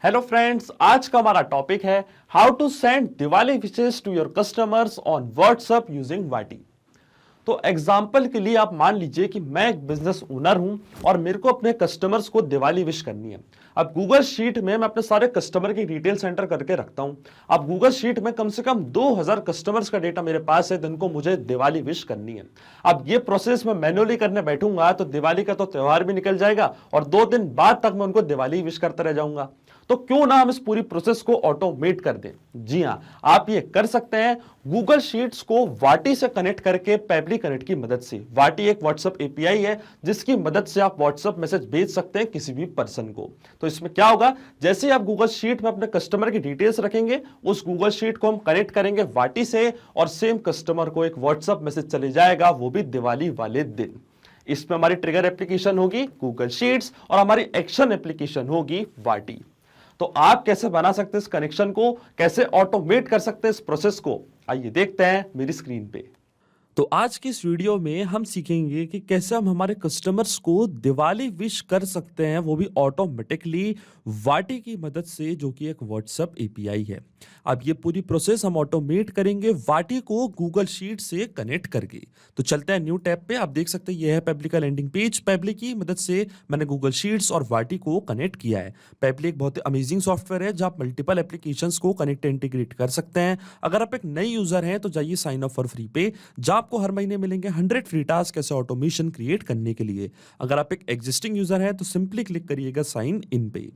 Hello friends, आज का हमारा टॉपिक है how to send Diwali wishes to your customers on WhatsApp using Wati. तो एग्जाम्पल के लिए आप मान लीजिए कि मैं एक बिजनेस ओनर हूं और मेरे को अपने कस्टमर्स को दिवाली विश करनी है। अब गूगल शीट में मैं अपने सारे कस्टमर की डिटेल एंटर करके रखता हूं। अब गूगल शीट में कम से कम 2000 कस्टमर्स का डेटा मेरे पास है जिनको मुझे दिवाली विश करनी है। अब ये प्रोसेस मैं मैन्युअली करने बैठूंगा तो दिवाली का तो त्योहार भी निकल जाएगा और 2 दिन बाद तक मैं उनको दिवाली विश करता रह जाऊंगा। तो क्यों ना हम इस पूरी प्रोसेस को ऑटोमेट कर दें। जी हां, आप ये कर सकते हैं गूगल शीट्स को वाटी से कनेक्ट करके पेबली कनेक्ट की मदद से। वाटी एक व्हाट्सएप एपीआई है जिसकी मदद से आप व्हाट्सएप मैसेज भेज सकते हैं किसी भी पर्सन को। तो इसमें क्या होगा, जैसे ही आप गूगल शीट में अपने कस्टमर की डिटेल्स रखेंगे, उस गूगल शीट को हम कनेक्ट करेंगे वाटी से और सेम कस्टमर को एक व्हाट्सएप मैसेज चले जाएगा, वो भी दिवाली वाले दिन। इसमें हमारी ट्रिगर एप्लीकेशन होगी गूगल शीट्स और हमारी एक्शन एप्लीकेशन होगी वाटी। तो आप कैसे बना सकते हैं इस कनेक्शन को, कैसे ऑटोमेट कर सकते हैं इस प्रोसेस को, आइए देखते हैं मेरी स्क्रीन पे। तो आज की इस वीडियो में हम सीखेंगे कि कैसे हम हमारे कस्टमर्स को दिवाली विश कर सकते हैं, वो भी ऑटोमेटिकली वाटी की मदद से, जो कि एक व्हाट्सएप एपीआई है। अब ये पूरी प्रोसेस हम ऑटोमेट करेंगे वाटी को गूगल शीट से कनेक्ट करके। तो चलते हैं न्यू टैब पे। आप देख सकते हैं ये है पेबली का लैंडिंग पेज। पेबली की मदद से मैंने गूगल शीट्स और वाटी को कनेक्ट किया है। पेबली एक बहुत ही अमेजिंग सॉफ्टवेयर है जहां आप मल्टीपल एप्लीकेशंस को कनेक्ट इंटीग्रेट कर सकते हैं। अगर आप एक नए यूजर हैं तो जाइए साइन अप फॉर फ्री पे, जहां आपको हर महीने मिलेंगे 100 फ्री टास्क ऐसे ऑटोमेशन क्रिएट करने के लिए। अगर आप एक एग्जिस्टिंग यूजर हैं तो सिंपली क्लिक करिएगा साइन इन पे।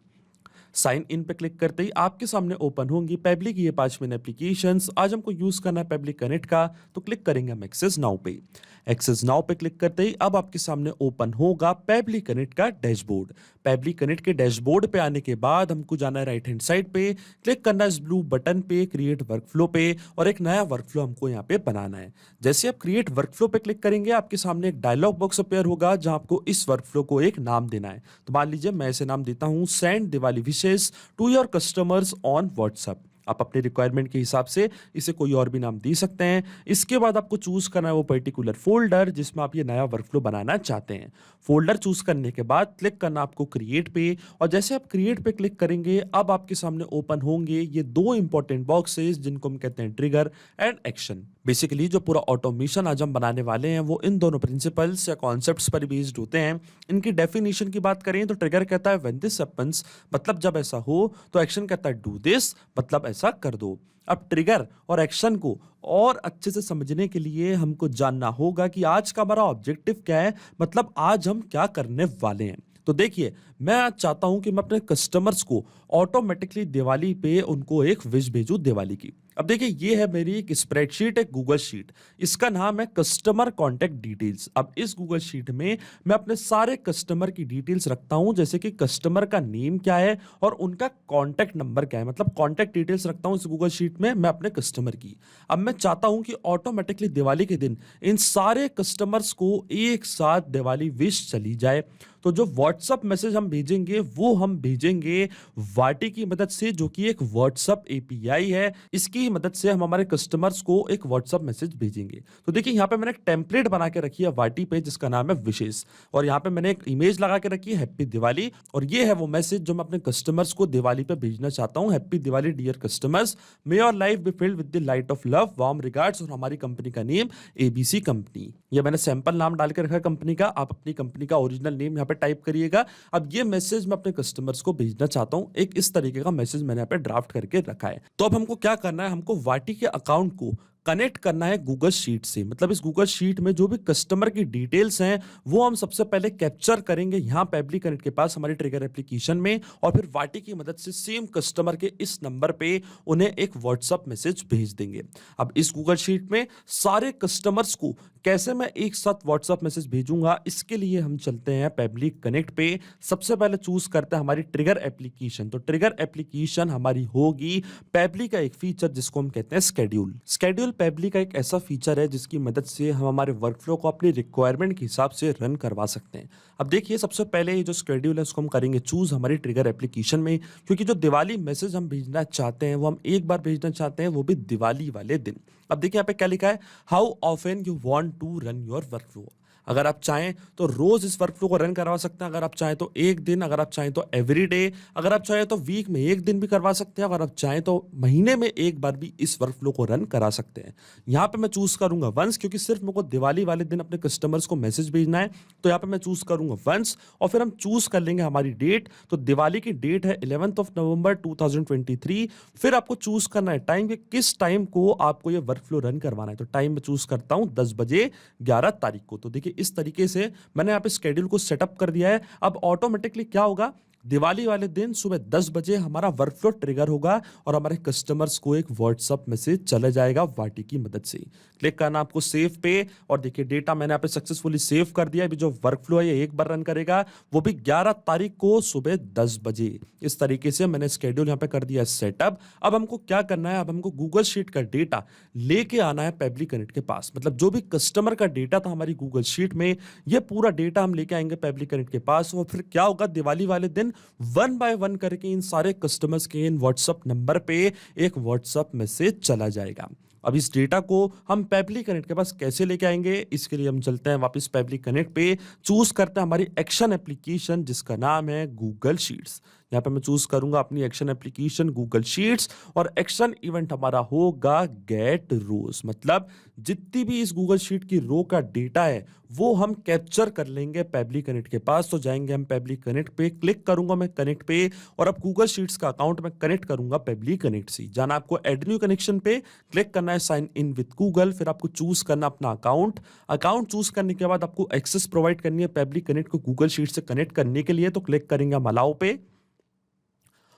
साइन इन पे क्लिक करते ही आपके सामने ओपन होंगी पेबली की ये 5 मेन एप्लीकेशंस। आज हमको यूज करना है पेबली कनेक्ट का, तो क्लिक करेंगे हम एक्सेस नाउ पे। एक्सेस नाउ पे क्लिक करते ही अब आपके सामने ओपन होगा पेबली कनेक्ट का डैशबोर्ड। पेबली कनेक्ट के डैशबोर्ड पे आने के बाद हमको जाना है राइट हैंड साइड पे, क्लिक करना है इस ब्लू बटन पे क्रिएट वर्कफ्लो पे, और एक नया वर्कफ्लो हमको यहाँ पे बनाना है। जैसे आप क्रिएट वर्कफ्लो पे क्लिक करेंगे आपके सामने एक डायलॉग बॉक्स अपेयर होगा जहां आपको इस वर्कफ्लो को एक नाम देना है। तो मान लीजिए मैं इसे नाम देता हूं send Diwali wishes to your customers on WhatsApp. आप अपने रिक्वायरमेंट के हिसाब से इसे कोई और भी नाम दे सकते हैं। इसके बाद आपको चूज करना है वो पर्टिकुलर फोल्डर जिसमें आप ये नया वर्कफ्लो बनाना चाहते हैं। फोल्डर चूज करने के बाद क्लिक करना आपको क्रिएट पे, और जैसे आप क्रिएट पे क्लिक करेंगे अब आपके सामने ओपन होंगे ये 2 इंपॉर्टेंट बॉक्सेस जिनको हम कहते हैं ट्रिगर एंड एक्शन। बेसिकली जो पूरा ऑटोमेशन आज हम बनाने वाले हैं वो इन दोनों प्रिंसिपल्स या कॉन्सेप्ट्स पर बेस्ड होते हैं। इनकी डेफिनेशन की बात करें तो ट्रिगर कहता है व्हेन दिस हैपेंस, मतलब जब ऐसा हो, तो एक्शन कहता है डू दिस, मतलब ऐसा कर दो। अब ट्रिगर और एक्शन को और अच्छे से समझने के लिए हमको जानना होगा कि आज का हमारा ऑब्जेक्टिव क्या है, मतलब आज हम क्या करने वाले हैं। तो देखिए, मैं आज चाहता हूं कि मैं अपने कस्टमर्स को ऑटोमेटिकली दिवाली पे उनको एक विश भेजूं दिवाली की। अब देखिए, ये है मेरी एक स्प्रेडशीट, एक गूगल शीट। इसका नाम है कस्टमर कॉन्टैक्ट डिटेल्स। अब इस गूगल शीट में मैं अपने सारे कस्टमर की डिटेल्स रखता हूं, जैसे कि कस्टमर का नेम क्या है और उनका कॉन्टैक्ट नंबर क्या है, मतलब कॉन्टैक्ट डिटेल्स रखता हूं इस गूगल शीट में मैं अपने कस्टमर की। अब मैं चाहता हूं कि ऑटोमेटिकली दिवाली के दिन इन सारे कस्टमर्स को एक साथ दिवाली विश चली जाए। तो जो व्हाट्सएप मैसेज हम भेजेंगे वो हम भेजेंगे वाटी की मदद से, जो कि एक व्हाट्सएप एपीआई है। इसकी मदद से हम हमारे कस्टमर्स को एक व्हाट्सएप मैसेज भेजेंगे। तो देखिए, यहाँ पे मैंने एक टेम्पलेट बना के रखी है वाटी पे जिसका नाम है विशेष, और यहाँ पे मैंने एक इमेज लगा के रखी है हैप्पी दिवाली, और ये है वो मैसेज जो मैं अपने कस्टमर्स को दिवाली पे भेजना चाहता हूँ। Happy Diwali dear customers, may your life be filled with the light of love, warm regards, और हमारी कंपनी का नेम एबीसी कंपनी। ये मैंने सैंपल नाम डाल के रखा है कंपनी का, आप अपनी कंपनी का ओरिजिनल नेम यहाँ पे टाइप करिएगा। अब ये मैसेज मैं अपने कस्टमर्स को भेजना चाहता हूं, एक इस तरीके का मैसेज मैंने यहाँ पे ड्राफ्ट करके रखा है। तो अब हमको क्या करना है, हमको वाटी के अकाउंट को कनेक्ट करना है गूगल शीट से। मतलब इस गूगल शीट में जो भी कस्टमर की डिटेल्स हैं वो हम सबसे पहले कैप्चर करेंगे यहाँ पेबली कनेक्ट के पास हमारी ट्रिगर एप्लीकेशन में, और फिर वाटी की मदद से सेम कस्टमर के इस नंबर पे उन्हें एक व्हाट्सएप मैसेज भेज देंगे। अब इस गूगल शीट में सारे कस्टमर्स को कैसे मैं एक साथ व्हाट्सएप मैसेज भेजूंगा, इसके लिए हम चलते हैं पेबली कनेक्ट पे। सबसे पहले चूज करते हैं हमारी ट्रिगर एप्लीकेशन। तो ट्रिगर एप्लीकेशन हमारी होगी पेबली का एक फीचर जिसको हम कहते हैं स्केड्यूल। स्केड्यूल पेबली का एक ऐसा फीचर है जिसकी मदद से हम हमारे वर्कफ्लो को अपनी रिक्वायरमेंट के हिसाब से रन करवा सकते हैं। अब देखिए, सबसे पहले ये जो स्केड्यूल है उसको हम करेंगे चूज हमारी ट्रिगर एप्लीकेशन में, क्योंकि जो दिवाली मैसेज हम भेजना चाहते हैं वो हम एक बार भेजना चाहते हैं, वो भी दिवाली वाले दिन। अब देखिए यहाँ पे क्या लिखा है, how often you want to run your workflow. अगर आप चाहें तो रोज इस वर्कफ्लो को रन करवा सकते हैं, अगर आप चाहें तो एक दिन, अगर आप चाहें तो एवरी डे, अगर आप चाहें तो वीक में एक दिन भी करवा सकते हैं, अगर आप चाहें तो महीने में एक बार भी इस वर्कफ्लो को रन करा सकते हैं। यहाँ पे मैं चूज करूंगा वंस, क्योंकि सिर्फ मेरे को दिवाली वाले दिन अपने कस्टमर्स को मैसेज भेजना है, तो यहाँ पे मैं चूज करूंगा वंस और फिर हम चूज कर लेंगे हमारी डेट। तो दिवाली की डेट है 11 नवंबर 2023। फिर आपको चूज करना है टाइम कि किस टाइम को आपको ये वर्कफ्लो रन करवाना है। तो टाइम मैं चूज करता हूं 10 बजे 11 तारीख को। तो देखिए इस तरीके से मैंने यहाँ पे शेड्यूल को सेटअप कर दिया है। अब ऑटोमेटिकली क्या होगा, दिवाली वाले दिन सुबह 10 बजे हमारा वर्कफ्लो ट्रिगर होगा और हमारे कस्टमर्स को एक व्हाट्सएप मैसेज चला जाएगा वाटी की मदद से। क्लिक करना आपको सेव पे, और देखिए डेटा मैंने यहाँ पे सक्सेसफुली सेव कर दिया। अभी जो वर्कफ्लो है ये एक बार रन करेगा, वो भी 11 तारीख को सुबह 10 बजे। इस तरीके से मैंने स्केड्यूल यहाँ पे कर दिया सेटअप। अब हमको क्या करना है, अब हमको गूगल शीट का डेटा लेके आना है पेबली कनेक्ट के पास। मतलब जो भी कस्टमर का डेटा था हमारी गूगल शीट में, ये पूरा डेटा हम लेके आएंगे पेबली कनेक्ट के पास। और फिर क्या होगा, दिवाली वाले दिन वन बाय वन करके इन सारे कस्टमर्स के इन व्हाट्सएप नंबर पे एक व्हाट्सएप मैसेज चला जाएगा। अब इस डेटा को हम पेबली कनेक्ट के पास कैसे लेके आएंगे, इसके लिए हम चलते हैं वापस पेबली कनेक्ट पे, चूज करते हैं हमारी एक्शन एप्लीकेशन जिसका नाम है गूगल शीट्स। यहाँ पे मैं चूज करूंगा अपनी एक्शन एप्लीकेशन गूगल शीट्स, और एक्शन इवेंट हमारा होगा गेट रोज। मतलब जितनी भी इस गूगल शीट की रो का डेटा है वो हम कैप्चर कर लेंगे पेबली कनेक्ट के पास। तो जाएंगे हम पेबली कनेक्ट पे, क्लिक करूंगा मैं कनेक्ट पे, और अब गूगल शीट्स का अकाउंट मैं कनेक्ट करूंगा पेबली कनेक्ट से। जाना आपको ऐड न्यू कनेक्शन पे, क्लिक करना है साइन इन विद गूगल, फिर आपको चूज करना अपना अकाउंट। अकाउंट चूज करने के बाद आपको एक्सेस प्रोवाइड करनी है पेबली कनेक्ट को गूगल शीट से कनेक्ट करने के लिए। तो क्लिक करेंगे हम अलाउ पे,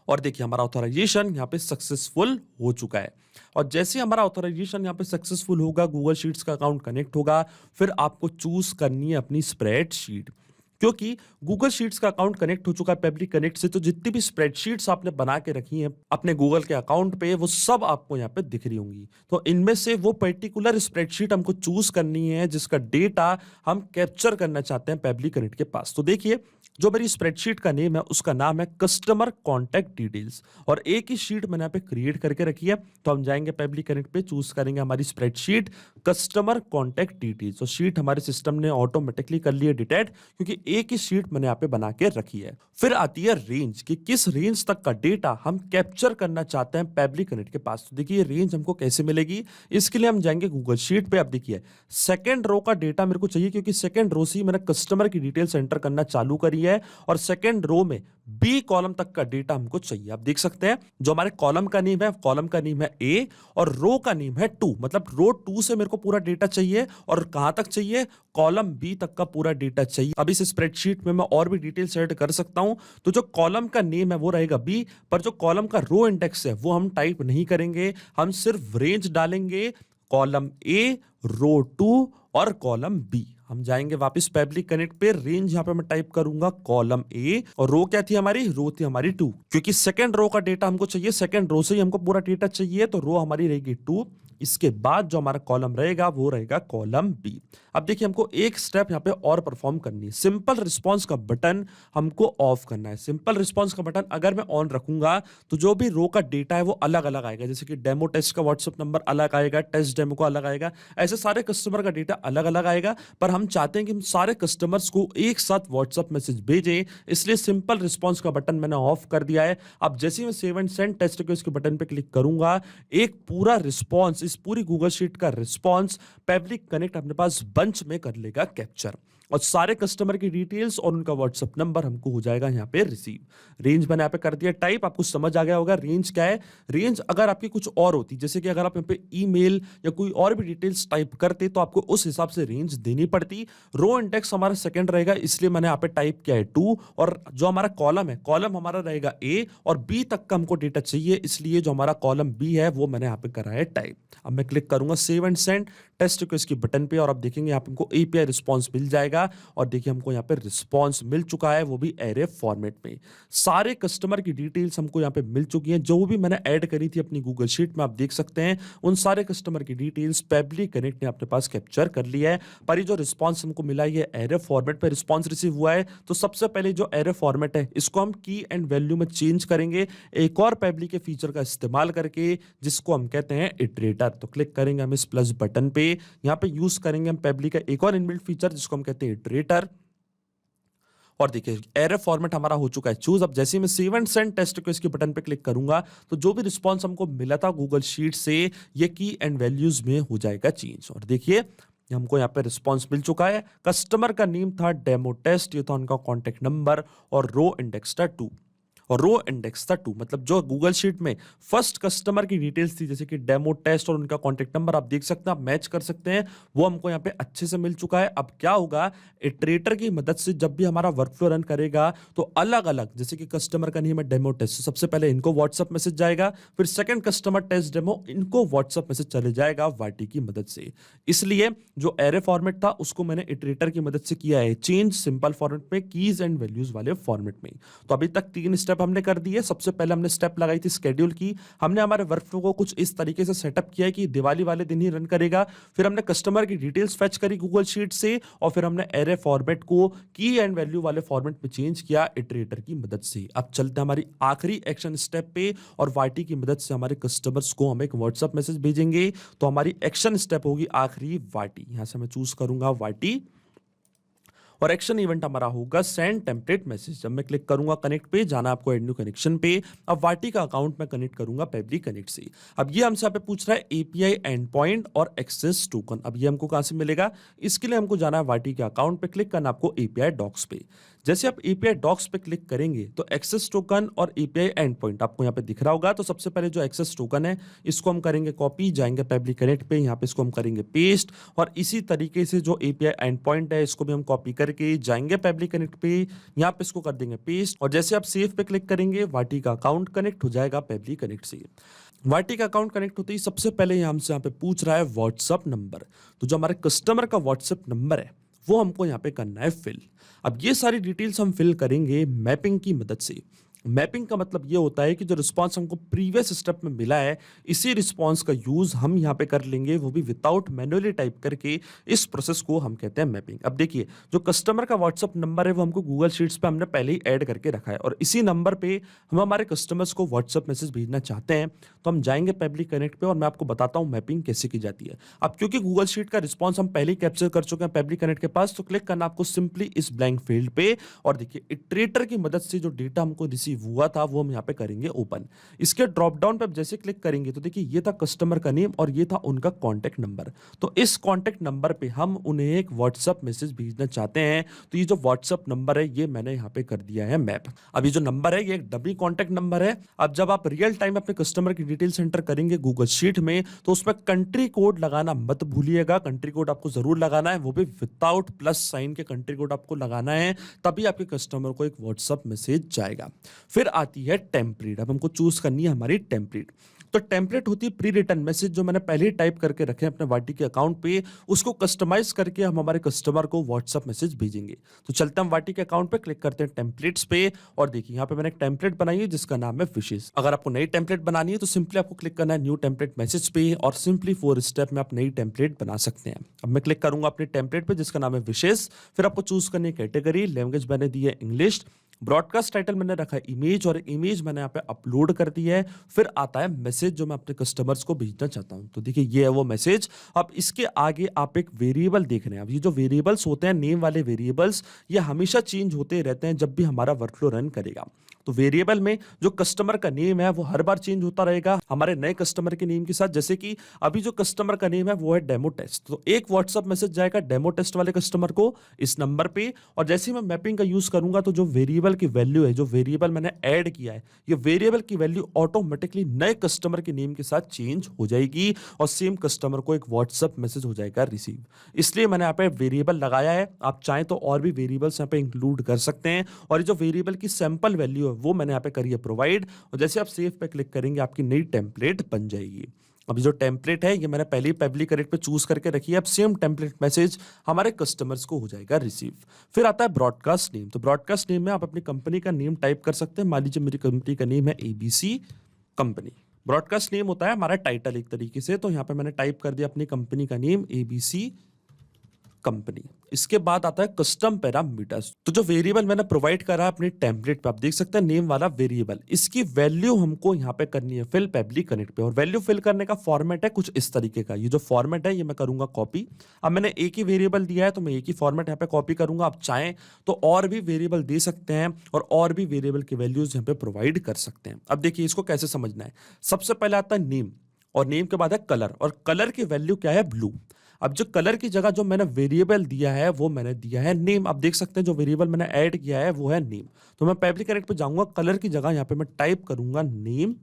और देखिए हमारा ऑथराइजेशन यहाँ पे सक्सेसफुल हो चुका है। और जैसे हमारा ऑथराइजेशन यहाँ पे सक्सेसफुल होगा, गूगल शीट्स का अकाउंट कनेक्ट होगा, फिर आपको चूज करनी है अपनी स्प्रेडशीट। क्योंकि गूगल शीट्स का अकाउंट कनेक्ट हो चुका है पेबली कनेक्ट से, तो जितनी भी स्प्रेडशीट्स आपने बना के रखी हैं अपने गूगल के अकाउंट पे, वो सब आपको यहाँ पे दिख रही होंगी। तो इनमें से वो पर्टिकुलर स्प्रेडशीट हमको चूज करनी है जिसका डेटा हम कैप्चर करना चाहते हैं पेबली कनेक्ट के पास। तो देखिए जो मेरी स्प्रेडशीट का नेम है उसका नाम है कस्टमर कॉन्टैक्ट डिटेल्स, और एक ही शीट मैंने यहाँ पे क्रिएट करके रखी है। तो हम जाएंगे पेबली कनेक्ट पे, चूज करेंगे हमारी स्प्रेडशीट कस्टमर कॉन्टैक्ट डिटेल्स। तो शीट हमारे सिस्टम ने ऑटोमेटिकली कर ली है डिटेक्ट, क्योंकि एक ही शीट मैंने यहाँ पे बना के रखी है। फिर आती है रेंज, कि किस रेंज तक का डेटा हम कैप्चर करना चाहते हैं पेबली कनेक्ट के पास। तो देखिए रेंज हमको कैसे मिलेगी, इसके लिए हम जाएंगे गूगल शीट पे। अब देखिए सेकंड रो का डेटा मेरे को चाहिए, क्योंकि सेकंड रो से मैंने कस्टमर की डिटेल्स एंटर करना चालू करी है, और सेकंड रो में बी कॉलम तक का डेटा हमको चाहिए। आप देख सकते हैं जो हमारे कॉलम का नेम है, कॉलम का नेम है ए, और रो का नेम है 2। मतलब रो 2 से मेरे को पूरा डेटा चाहिए, और कहां तक चाहिए, कॉलम बी तक का पूरा डेटा चाहिए। अब इस स्प्रेडशीट में मैं और भी डिटेल्स ऐड कर सकता हूं। तो जो कॉलम का नेम है वो रहेगा बी, पर जो कॉलम का रो इंडेक्स है वो हम टाइप नहीं करेंगे, हम सिर्फ रेंज डालेंगे, कॉलम ए, रो 2 और कॉलम बी। हम जाएंगे वापस पेबली कनेक्ट पे, रेंज यहां पे मैं टाइप करूंगा कॉलम ए, और रो क्या थी हमारी, रो थी हमारी 2, क्योंकि सेकंड रो का डेटा हमको चाहिए, सेकंड रो से ही हमको पूरा डेटा चाहिए, तो रो हमारी रहेगी 2। इसके बाद जो हमारा कॉलम रहेगा वो रहेगा कॉलम बी। अब देखिए हमको एक स्टेप यहाँ पे और परफॉर्म करनी है, सिंपल रिस्पॉन्स का बटन हमको ऑफ करना है। सिंपल रिस्पॉन्स का बटन अगर मैं ऑन रखूंगा तो जो भी रो का डेटा है वो अलग अलग आएगा, जैसे कि डेमो टेस्ट का व्हाट्सएप नंबर अलग आएगा, टेस्ट डेमो का अलग आएगा, ऐसे सारे कस्टमर का डेटा अलग अलग आएगा। पर हम चाहते हैं कि हम सारे कस्टमर्स को एक साथ व्हाट्सएप मैसेज भेजें, इसलिए सिंपल रिस्पॉन्स का बटन मैंने ऑफ कर दिया है। अब जैसे ही मैं सेव एंड सेंड टेस्ट के उसके बटन पे क्लिक करूंगा, एक पूरा रिस्पॉन्स, इस पूरी गूगल शीट का रिस्पॉन्स पेबली कनेक्ट अपने पास बंच में कर लेगा कैप्चर, और सारे कस्टमर की डिटेल्स और उनका व्हाट्सएप नंबर हमको हो जाएगा यहाँ पे रिसीव। रेंज मैंने यहाँ पे कर दिया टाइप, आपको समझ आ गया होगा रेंज क्या है। रेंज अगर आपकी कुछ और होती, जैसे कि अगर आप यहाँ पे ईमेल या कोई और भी डिटेल्स टाइप करते तो आपको उस हिसाब से रेंज देनी पड़ती। रो इंडेक्स हमारा सेकंड रहेगा, इसलिए मैंने यहाँ पे टाइप किया है 2, और जो हमारा कॉलम है, कॉलम हमारा रहेगा ए, और बी तक का हमको डेटा चाहिए, इसलिए जो हमारा कॉलम बी है वो मैंने यहाँ पे करा है टाइप। अब मैं क्लिक करूंगा सेव एंड सेंड टेस्ट को इसकी बटन पे, और अब देखेंगे यहाँ पे हमको एपीआई रिस्पॉन्स मिल जाएगा। जाएगा और देखिए हमको यहाँ पे रिस्पॉन्स मिल चुका है, वो भी एरे फॉर्मेट में। सारे कस्टमर की डिटेल्स हमको यहाँ पे मिल चुकी हैं, जो भी मैंने ऐड करी थी अपनी गूगल शीट में, आप देख सकते हैं उन सारे कस्टमर की डिटेल्स पेबली कनेक्ट ने अपने पास कैप्चर कर लिया है। पर ये जो रिस्पॉन्स हमको मिला है ये एरे फॉर्मेट पे रिस्पॉन्स रिसीव हुआ है। तो सबसे पहले जो एरे फॉर्मेट है इसको हम की एंड वैल्यू में चेंज करेंगे एक और पेबली के फीचर का इस्तेमाल करके, जिसको हम कहते हैं इटरेटर। तो क्लिक करेंगे हम इस प्लस बटन पे, यहाँ पे यूज करेंगे हम पेबली का एक और इनबिल्ट फीचर जिसको हम कहते हैं इटरेटर। और देखिए एरे फॉर्मेट हमारा हो चुका है चूज। अब जैसे ही मैं save and send test request के बटन पे क्लिक करूंगा तो जो भी रिस्पांस हमको मिला था गूगल शीट से ये की एंड वैल्यूज में हो जाएगा चेंज। और देखिए हमको यहाँ पे रिस्पांस मिल चुका है। कस्टमर का नेम था डेमो टेस्ट, ये था उनका कॉन्टेक्ट नंबर और रो इंडेक्स था 2 और रो इंडेक्स था 2। मतलब जो गूगल शीट में फर्स्ट कस्टमर की डिटेल्स थी जैसे कि डेमो टेस्ट और उनका कॉन्टेक्ट नंबर, आप देख सकते हैं, आप मैच कर सकते हैं, वो हमको यहाँ पे अच्छे से मिल चुका है। अब क्या होगा, इटरेटर की मदद से जब भी हमारा वर्कफ्लो रन करेगा तो अलग अलग, जैसे कि कस्टमर का नेम है डेमो टेस्ट, सबसे पहले इनको व्हाट्सएप मैसेज जाएगा, फिर सेकंड कस्टमर टेस्ट डेमो, इनको व्हाट्सएप मैसेज चले जाएगा वाटी की मदद से। इसलिए जो एरे फॉर्मेट था उसको मैंने इटरेटर की मदद से किया है चेंज सिंपल फॉर्मेट में, कीज एंड वैल्यूज वाले फॉर्मेट में। तो अभी तक 3 स्टेप हमने कर दिए। सबसे पहले हमने स्टेप लगाई थी शेड्यूल की, हमने हमारे वर्कफ्लो को कुछ इस तरीके से सेटअप किया है कि दिवाली वाले दिन ही रन करेगा। फिर हमने कस्टमर की डिटेल्स फेच करी गूगल शीट से और फिर हमने एरे फॉर्मेट को की एंड वैल्यू वाले फॉर्मेट में चेंज किया इटरेटर की मदद से। अब चलते हैं हमारी आखिरी एक्शन स्टेप पे और वाटी की मदद से हमारे कस्टमर्स को हम एक व्हाट्सएप मैसेज भेजेंगे। तो हमारी एक्शन स्टेप होगी आखिरी वाटी, यहां से मैं चूज करूंगा वाटी और एक्शन इवेंट हमारा होगा सेंड टेम्पलेट मैसेज। जब मैं क्लिक करूंगा कनेक्ट पे, जाना आपको एड न्यू कनेक्शन पे। अब वाटी का अकाउंट में कनेक्ट करूंगा पेबली कनेक्ट से। अब ये हमसे यहाँ पे पूछ रहा है एपीआई एंड पॉइंट और एक्सेस टोकन। अब ये हमको कहां से मिलेगा, इसके लिए हमको जाना है वाटी के अकाउंट पे, क्लिक करना आपको एपीआई डॉक्स पे। जैसे आप एपीआई डॉक्स पे क्लिक करेंगे तो एक्सेस टोकन और एपीआई एंड पॉइंट आपको यहाँ पे दिख रहा होगा। तो सबसे पहले जो एक्सेस टोकन है इसको हम करेंगे कॉपी, जाएंगे पेबली कनेक्ट पे, यहाँ पे इसको हम करेंगे पेस्ट और इसी तरीके से जो एपीआई एंड पॉइंट है इसको भी हम कॉपी करके जाएंगे पेबली कनेक्ट पे, यहाँ पे इसको कर देंगे पेस्ट और जैसे आप सेव पे क्लिक करेंगे वाटी का अकाउंट कनेक्ट हो जाएगा पेबली कनेक्ट से। वाटी का अकाउंट कनेक्ट होते ही सबसे पहले हमसे यहाँ पे पूछ रहा है व्हाट्सएप नंबर। तो जो हमारे कस्टमर का व्हाट्सएप नंबर है वो हमको यहाँ पे करना है फिल। अब ये सारी डिटेल्स हम फिल करेंगे मैपिंग की मदद से। मैपिंग का मतलब ये होता है कि जो रिस्पांस हमको प्रीवियस स्टेप में मिला है इसी रिस्पांस का यूज हम यहाँ पे कर लेंगे, वो भी विदाउट मैन्युअली टाइप करके। इस प्रोसेस को हम कहते हैं मैपिंग। अब देखिए जो कस्टमर का व्हाट्सएप नंबर है वो हमको गूगल शीट्स पे हमने पहले ही ऐड करके रखा है और इसी नंबर पे हम हमारे कस्टमर्स को व्हाट्सएप मैसेज भेजना चाहते हैं। तो हम जाएंगे पेबली कनेक्ट पे और मैं आपको बताता हूँ मैपिंग कैसे की जाती है। अब क्योंकि गूगल शीट का रिस्पॉन्स हम पहले ही कैप्चर कर चुके हैं पेबली कनेक्ट के पास, तो क्लिक करना आपको सिंपली इस ब्लैंक फील्ड पे और देखिए इटरेटर की मदद से जो डेटा हमको रिसीव हुआ था वो हम यहाँ पे करेंगे ओपन। इसके ड्रॉप डाउन पे जैसे क्लिक करेंगे तो देखिए ये था कस्टमर का नेम और ये था उनका कॉन्टेक्ट नंबर। तो इस कॉन्टेक्ट नंबर पे हम उन्हें एक व्हाट्सएप मैसेज भेजना चाहते हैं। तो ये जो व्हाट्सएप नंबर है ये मैंने यहाँ पे कर दिया है मैप। अब ये जो नंबर है ये एक डमी कॉन्टेक्ट नंबर है। अब जब आप रियल टाइम अपने कस्टमर की डिटेल्स एंटर करेंगे गूगल शीट में तो उसमें कंट्री कोड लगाना मत भूलिएगा। कंट्री कोड आपको जरूर लगाना है, वो भी विदाउट प्लस साइन के कंट्री कोड आपको लगाना है, तभी आपके कस्टमर को एक व्हाट्सएप मैसेज जाएगा। फिर आती है टेम्पलेट। अब हमको चूज करनी है हमारी टेम्पलेट। तो टेम्पलेट होती है प्री रिटन मैसेज जो मैंने पहले ही टाइप करके रखे हैं अपने वाटी के अकाउंट पे, उसको कस्टमाइज करके हम हमारे कस्टमर को व्हाट्सएप मैसेज भेजेंगे। तो चलते हैं वाटी के अकाउंट पे, क्लिक करते हैं टेम्पलेट्स पे और देखिए यहाँ पे मैंने एक टेम्पलेट बनाई है जिसका नाम है विशेष। अगर आपको नई टेम्पलेट बनानी है तो सिंपली आपको क्लिक करना है न्यू टेम्पलेट मैसेज पे और सिंपली 4 स्टेप में आप नई टेम्पलेट बना सकते हैं। अब मैं क्लिक करूंगा अपनी टेम्पलेट पे जिसका नाम है विशेष। फिर आपको चूज करनी है कैटेगरी, लैंग्वेज मैंने दी है इंग्लिश, ब्रॉडकास्ट टाइटल मैंने रखा है इमेज और इमेज मैंने यहाँ पे अपलोड कर दी है। फिर आता है मैसेज जो मैं अपने कस्टमर्स को भेजना चाहता हूँ। तो देखिए ये है वो मैसेज। अब इसके आगे आप एक वेरिएबल देख रहे हैं। अब ये जो वेरिएबल्स होते हैं नेम वाले वेरिएबल्स, ये हमेशा चेंज होते रहते हैं जब भी हमारा वर्कफ्लो रन करेगा। तो वेरिएबल में जो कस्टमर का नेम है वो हर बार चेंज होता रहेगा हमारे नए कस्टमर के नेम के साथ। जैसे कि अभी जो कस्टमर का नेम है वो है डेमो टेस्ट, तो एक व्हाट्सएप मैसेज जाएगा डेमो टेस्ट वाले कस्टमर को इस नंबर पे। और जैसे ही मैं मैपिंग का यूज करूंगा तो जो वेरिएबल की वैल्यू है, जो वेरिएबल मैंने ऐड किया है, ये वेरिएबल की वैल्यू ऑटोमेटिकली नए कस्टमर के नेम के साथ चेंज हो जाएगी और सेम कस्टमर को एक व्हाट्सएप मैसेज हो जाएगा रिसीव। इसलिए मैंने यहाँ पे वेरिएबल लगाया है। आप चाहें तो और भी वेरिएबल्स यहाँ पे इंक्लूड कर सकते हैं। और ये जो वेरिएबल की सैंपल वैल्यू है वो मैंने यहाँ पे करी है प्रोवाइड और जैसे आप सेव पे क्लिक करेंगे आपकी नई टेम्पलेट बन जाएगी। अभी जो टेम्पलेट है ये मैंने पहले ही पेबली कनेक्ट पे चूज करके रखी है। अब सेम टेम्पलेट मैसेज हमारे कस्टमर्स को हो जाएगा रिसीव। फिर आता है ब्रॉडकास्ट नेम। तो ब्रॉडकास्ट नेम में आप अपनी कंपनी का नेम टाइप कर सकते हैं। मान लीजिए मेरी कंपनी का नेम है एबीसी कंपनी। ब्रॉडकास्ट नेम होता है हमारा टाइटल एक तरीके से। तो यहाँ पे मैंने टाइप कर दिया अपनी कंपनी का नेम एबीसी कंपनी। इसके बाद आता है कस्टम पैरामीटर्स। तो जो वेरिएबल मैंने प्रोवाइड करा अपने टेम्पलेट पे, आप देख सकते हैं नेम वाला वेरिएबल, इसकी वैल्यू हमको यहाँ पे करनी है फिल पेबली कनेक्ट पे। और वैल्यू फिल करने का फॉर्मेट है कुछ इस तरीके का। ये जो फॉर्मेट है ये मैं करूंगा कॉपी। अब मैंने एक ही वेरिएबल दिया है तो मैं एक ही फॉर्मेट यहाँ पे कॉपी करूंगा। आप चाहें तो और भी वेरिएबल दे सकते हैं और भी वेरिएबल की वैल्यूज यहाँ पे प्रोवाइड कर सकते हैं। अब देखिए इसको कैसे समझना है। सबसे पहले आता है नेम और नेम के बाद है कलर और कलर की वैल्यू क्या है ब्लू। अब जो कलर की जगह जो मैंने वेरिएबल दिया है वो मैंने दिया है नेम। आप देख सकते हैं जो वेरिएबल मैंने ऐड किया है वो है नेम। तो मैं पेबली कनेक्ट पे जाऊंगा, कलर की जगह यहां पे मैं टाइप करूंगा नेम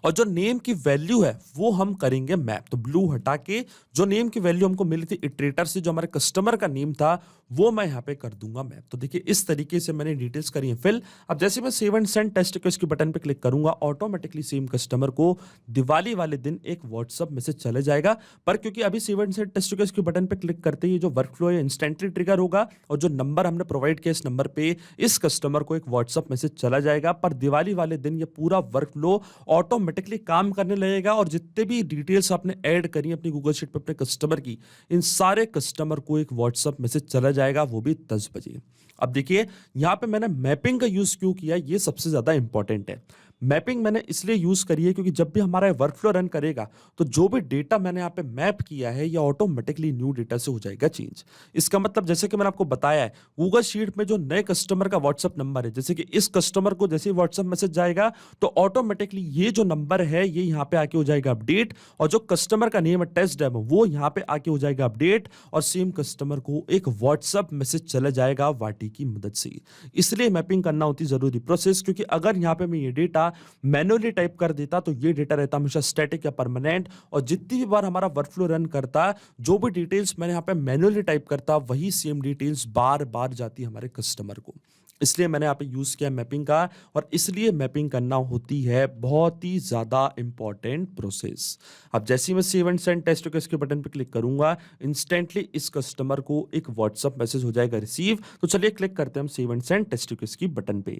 और जो नेम की वैल्यू है वो हम करेंगे मैप। तो ब्लू हटा के जो नेम की वैल्यू हमको मिली थी इटरेटर से, जो हमारे कस्टमर का नेम था, वो मैं यहाँ पे कर दूंगा मैप। तो देखिए इस तरीके से मैंने डिटेल्स करी है फिल। अब जैसे मैं save and send test request के बटन पे क्लिक करूंगा, ऑटोमेटिकली सेम कस्टमर को दिवाली वाले दिन एक व्हाट्सअप मैसेज चले जाएगा। पर क्योंकि अभी save and send test request के बटन पे क्लिक करते ही जो वर्क फ्लो है इंस्टेंटली ट्रिगर होगा और जो नंबर हमने प्रोवाइड किया इस नंबर पे इस कस्टमर को एक व्हाट्सअप मैसेज चला जाएगा। पर दिवाली वाले दिन ये पूरा वर्क फ्लो ऑटोमेटिकली काम करने लगेगा और जितने भी डिटेल्स आपने ऐड करी अपनी गूगल शीट पे अपने कस्टमर की, इन सारे कस्टमर को एक व्हाट्सएप मैसेज चला जाएगा, वो भी 10 बजे। अब देखिए यहां पे मैंने मैपिंग का यूज क्यों किया, ये सबसे ज्यादा इंपॉर्टेंट है। मैपिंग मैंने इसलिए यूज करी है क्योंकि जब भी हमारा वर्कफ्लो रन करेगा तो जो भी डेटा मैंने यहाँ पे मैप किया है ये ऑटोमेटिकली न्यू डेटा से हो जाएगा चेंज। इसका मतलब जैसे कि मैंने आपको बताया है गूगल शीट में जो नए कस्टमर का व्हाट्सएप नंबर है, जैसे कि इस कस्टमर को जैसे व्हाट्सएप मैसेज जाएगा तो ऑटोमेटिकली ये जो नंबर है ये यहाँ पे आके हो जाएगा अपडेट और जो कस्टमर का नेम है टेस्ट डेमो वो यहाँ पे आके हो जाएगा अपडेट और सेम कस्टमर को एक व्हाट्सएप मैसेज चला जाएगा वाटी की मदद से। इसलिए मैपिंग करना होती जरूरी प्रोसेस, क्योंकि अगर यहाँ पे मैं ये डेटा मैन्युअली टाइप कर देता तो ये डेटा रहता हमेशा स्टैटिक या परमानेंट और जितनी भी बार हमारा वर्कफ्लो रन करता जो भी डिटेल्स मैंने यहाँ पे मैन्युअली टाइप करता वही सेम डिटेल्स बार बार जाती हमारे कस्टमर को। इसलिए मैंने यहाँ पे यूज किया मैपिंग का और इसलिए मैपिंग करना होती है बहुत ही ज्यादा इंपॉर्टेंट प्रोसेस। अब जैसे ही मैं save and send test request के बटन पे क्लिक करूंगा इंस्टेंटली इस कस्टमर को एक व्हाट्सएप मैसेज हो जाएगा रिसीव। तो चलिए क्लिक करते हैं हम save and send test request की बटन पे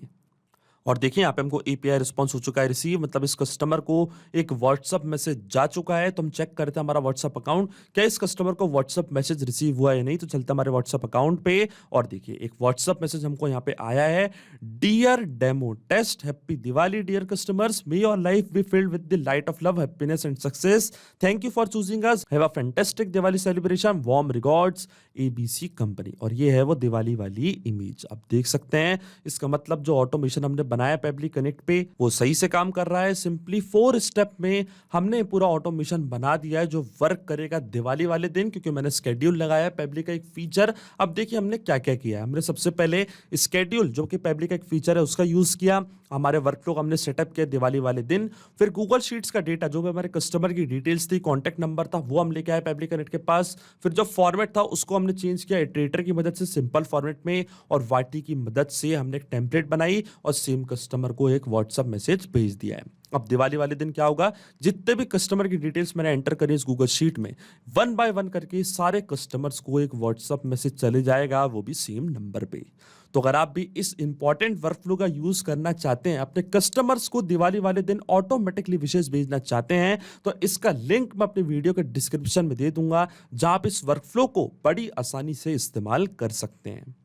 और देखिए यहाँ पे हमको एपीआई रिस्पांस हो चुका है रिसीव, मतलब इस कस्टमर को एक व्हाट्सएप मैसेज जा चुका है। तो हम चेक करते हैं हमारा व्हाट्सएप अकाउंट, क्या इस कस्टमर को व्हाट्सएप मैसेज रिसीव हुआ है नहीं। तो चलते हमारे व्हाट्सएप अकाउंट पे और देखिए एक व्हाट्सएप मैसेज हमको यहाँ पे आया है, dear demo test, happy Diwali dear customers, may your life be filled with the light of love, happiness and success, thank you for choosing us, have a fantastic Diwali celebration, warm regards ABC company. और ये है वो दिवाली वाली image. आप देख सकते हैं इसका मतलब जो ऑटोमेशन हमने बनाया पेबली कनेक्ट पे वो सही से काम कर रहा है। सिंपली 4 स्टेप में हमने पूरा ऑटोमेशन बना दिया है जो वर्क करेगा दिवाली वाले दिन, क्योंकि मैंने स्केड्यूल लगाया है पेबली का एक फीचर। अब देखिए हमने क्या क्या किया है। हमने सबसे पहले स्केड्यूल जो कि पेबली का एक फीचर है उसका यूज किया, हमारे वर्कफ्लो को हमने सेटअप किया दिवाली वाले दिन। फिर गूगल शीट्स का डेटा जो भी हमारे कस्टमर की डिटेल्स थी, कॉन्टैक्ट नंबर था, वो हम लेके आए पेबली कनेक्ट के पास। फिर जो फॉर्मेट था उसको हमने चेंज किया इटरेटर की मदद से सिंपल फॉर्मेट में और वाटी की मदद से हमने एक टेम्पलेट बनाई और सेम कस्टमर को एक व्हाट्सएप मैसेज भेज दिया है। अब दिवाली वाले दिन क्या होगा, जितने भी कस्टमर की डिटेल्स मैंने एंटर करी इस गूगल शीट में 1 बाय 1 करके सारे कस्टमर्स को एक व्हाट्सएप मैसेज चले जाएगा, वो भी सेम नंबर पे। तो अगर आप भी इस इंपॉर्टेंट वर्कफ्लो का यूज करना चाहते हैं, अपने कस्टमर्स को दिवाली वाले दिन ऑटोमेटिकली विशेष भेजना चाहते हैं, तो इसका लिंक मैं अपने वीडियो के डिस्क्रिप्शन में दे दूंगा जहां आप इस वर्कफ्लो को बड़ी आसानी से इस्तेमाल कर सकते हैं।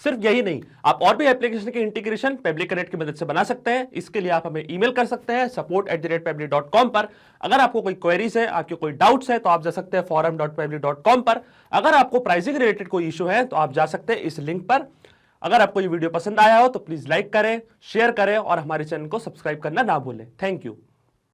सिर्फ यही नहीं, आप और भी एप्लीकेशन के इंटीग्रेशन पेबली कनेक्ट की मदद से बना सकते हैं। इसके लिए आप हमें ईमेल कर सकते हैं support@pebly.com पर। अगर आपको कोई क्वेरीज है, आपके कोई डाउट्स है तो आप जा सकते हैं forum.pebly.com पर। अगर आपको प्राइसिंग रिलेटेड कोई इशू है तो आप जा सकते हैं इस लिंक पर। अगर आपको ये वीडियो पसंद आया हो तो प्लीज लाइक करें, शेयर करें और हमारे चैनल को सब्सक्राइब करना ना भूलें। Thank you.